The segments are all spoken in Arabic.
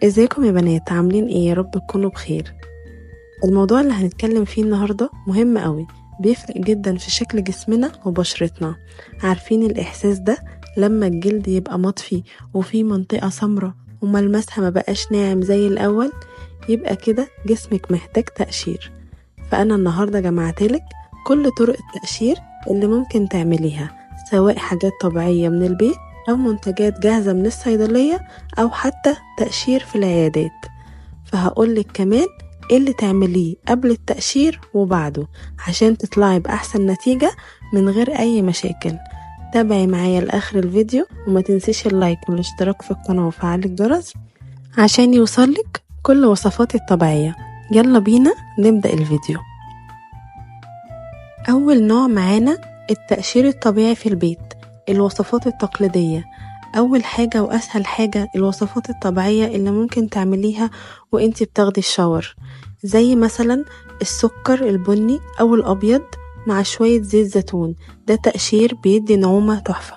ازيكم يا بنات؟ عاملين ايه؟ يا رب تكونوا بخير. الموضوع اللي هنتكلم فيه النهاردة مهم قوي، بيفرق جدا في شكل جسمنا وبشرتنا. عارفين الإحساس ده لما الجلد يبقى مطفي وفيه منطقة سمراء وملمسها ما بقاش ناعم زي الأول؟ يبقى كده جسمك محتاج تقشير. فأنا النهاردة جمعتلك كل طرق التقشير اللي ممكن تعمليها، سواء حاجات طبيعية من البيت أو منتجات جاهزة من الصيدلية أو حتى تقشير في العيادات. فهقولك كمان ايه اللي تعمليه قبل التقشير وبعده عشان تطلعي بأحسن نتيجة من غير أي مشاكل. تابعي معايا لآخر الفيديو وما تنسيش اللايك والاشتراك في القناة وفعل الجرس عشان يوصلك كل وصفاتي الطبيعية. يلا بينا نبدأ الفيديو. أول نوع معانا التقشير الطبيعي في البيت، الوصفات التقليدية. أول حاجة وأسهل حاجة الوصفات الطبيعية اللي ممكن تعمليها وإنتي بتاخدي الشاور، زي مثلا السكر البني أو الأبيض مع شوية زيت زيتون، ده تقشير بيدي نعومة تحفة.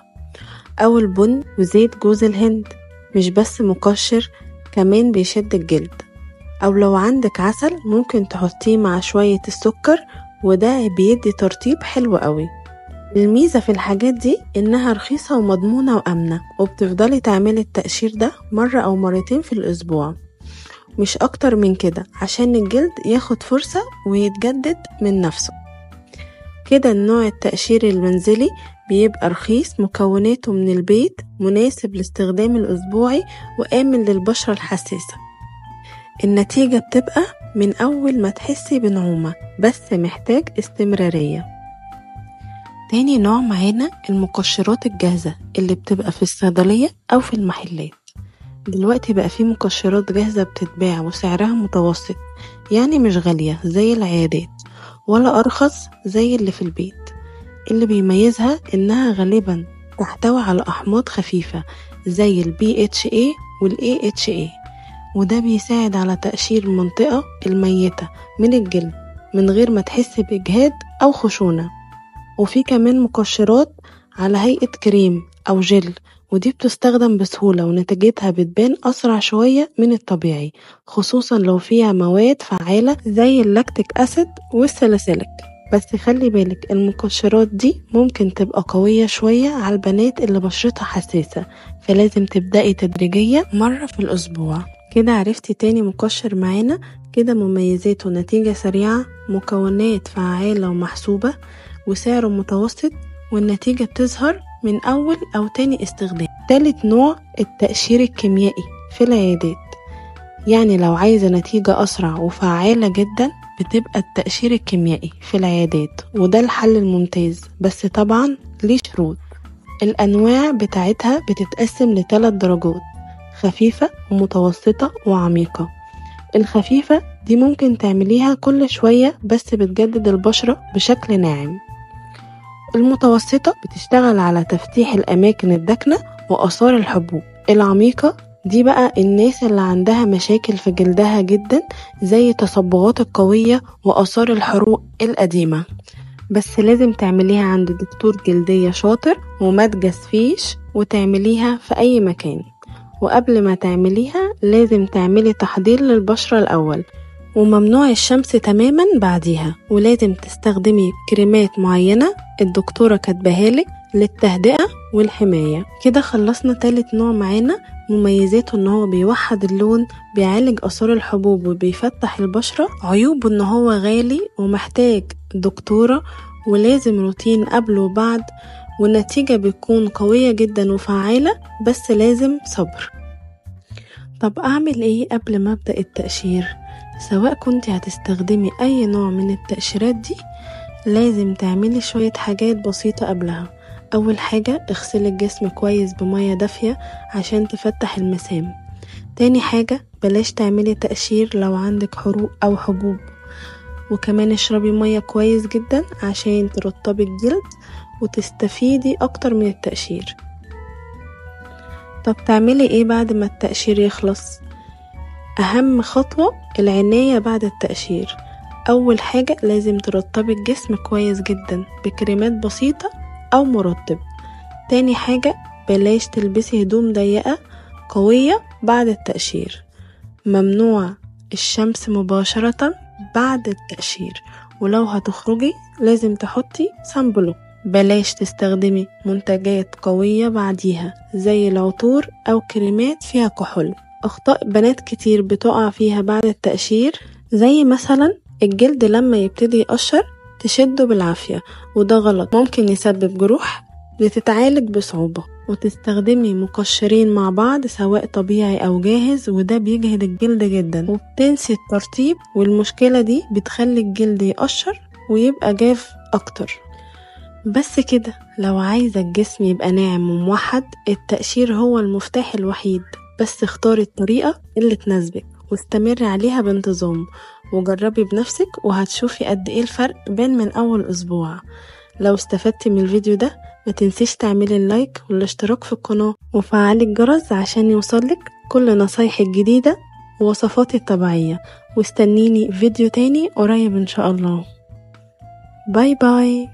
أو البن وزيت جوز الهند، مش بس مقشر، كمان بيشد الجلد. أو لو عندك عسل ممكن تحطيه مع شوية السكر، وده بيدي ترطيب حلو قوي. الميزة في الحاجات دي إنها رخيصة ومضمونة وأمنة، وبتفضلي تعملي التقشير ده مرة أو مرتين في الأسبوع، مش أكتر من كده، عشان الجلد ياخد فرصة ويتجدد من نفسه. كده النوع التقشير المنزلي بيبقى رخيص، مكوناته من البيت، مناسب لاستخدام الأسبوعي وآمن للبشرة الحساسة. النتيجة بتبقى من أول ما تحسي بنعومة، بس محتاج استمرارية. تاني نوع معانا المقشرات الجاهزة اللي بتبقى في الصيدلية أو في المحلات. دلوقتي بقى في مقشرات جاهزة بتتباع وسعرها متوسط، يعني مش غالية زي العيادات ولا أرخص زي اللي في البيت. اللي بيميزها إنها غالبا تحتوي على أحماض خفيفة زي ال BHA وال AHA، وده بيساعد على تقشير المنطقة الميتة من الجلد من غير ما تحس بإجهاد أو خشونة. وفي كمان مقشرات على هيئة كريم أو جل، ودي بتستخدم بسهولة ونتيجتها بتبان أسرع شوية من الطبيعي، خصوصا لو فيها مواد فعالة زي اللاكتيك أسيد والساليسيليك. بس خلي بالك المقشرات دي ممكن تبقى قوية شوية على البنات اللي بشرتها حساسة، فلازم تبدأي تدريجيا مرة في الأسبوع. كده عرفتي تاني مقشر معانا. كده مميزاته نتيجة سريعة، مكونات فعالة ومحسوبة، وسعره متوسط، والنتيجة بتظهر من أول أو تاني استخدام. تالت نوع التقشير الكيميائي في العيادات، يعني لو عايزة نتيجة أسرع وفعالة جدا بتبقى التقشير الكيميائي في العيادات، وده الحل الممتاز، بس طبعا ليه شروط. الأنواع بتاعتها بتتقسم ل3 درجات: خفيفة ومتوسطة وعميقة. الخفيفة دي ممكن تعمليها كل شوية بس بتجدد البشرة بشكل ناعم. المتوسطة بتشتغل على تفتيح الأماكن الداكنة وآثار الحبوب. العميقة دي بقى الناس اللي عندها مشاكل في جلدها جدا، زي تصبغات القوية وآثار الحروق القديمة، بس لازم تعمليها عند دكتور جلدية شاطر وما تجسفيش، وتعمليها في أي مكان. وقبل ما تعمليها لازم تعملي تحضير للبشرة الأول، وممنوع الشمس تماما بعديها، ولازم تستخدمي كريمات معينة الدكتورة كاتباهالك للتهدئة والحماية. كده خلصنا تالت نوع معانا. مميزاته ان هو بيوحد اللون، بيعالج آثار الحبوب وبيفتح البشرة. عيوبه ان هو غالي ومحتاج دكتورة، ولازم روتين قبل وبعد، والنتيجة بتكون قوية جدا وفعالة، بس لازم صبر. طب أعمل إيه قبل ما أبدأ التقشير؟ سواء كنت هتستخدمي أي نوع من التقشيرات دي، لازم تعملي شوية حاجات بسيطة قبلها. أول حاجة اغسلي الجسم كويس بمية دافية عشان تفتح المسام. تاني حاجة بلاش تعملي تقشير لو عندك حروق أو حبوب، وكمان اشربي مية كويس جدا عشان ترطبي الجلد وتستفيدي أكتر من التقشير. طب تعملي ايه بعد ما التقشير يخلص؟ أهم خطوة العناية بعد التقشير. أول حاجة لازم ترطبي الجسم كويس جدا بكريمات بسيطة أو مرطب. تاني حاجة بلاش تلبسي هدوم ضيقة قوية بعد التقشير. ممنوع الشمس مباشرة بعد التقشير، ولو هتخرجي لازم تحطي صن بلوك. بلاش تستخدمي منتجات قوية بعديها زي العطور أو كريمات فيها كحول. أخطاء بنات كتير بتقع فيها بعد التقشير زي مثلا الجلد لما يبتدي يقشر تشده بالعافية، وده غلط، ممكن يسبب جروح بتتعالج بصعوبة. وتستخدمي مقشرين مع بعض سواء طبيعي أو جاهز، وده بيجهد الجلد جدا، وبتنسي الترطيب، والمشكلة دي بتخلي الجلد يقشر ويبقى جاف أكتر. بس كده، لو عايزة الجسم يبقى ناعم وموحد التقشير هو المفتاح الوحيد. بس اختاري الطريقة اللي تناسبك واستمري عليها بانتظام، وجربي بنفسك وهتشوفي قد ايه الفرق بين من أول أسبوع. لو استفدتي من الفيديو ده ما تنسيش تعملي اللايك والاشتراك في القناة وفعلي الجرس عشان يوصلك كل نصايحي الجديدة ووصفاتي الطبيعية. واستنيني فيديو تاني قريب ان شاء الله. باي باي.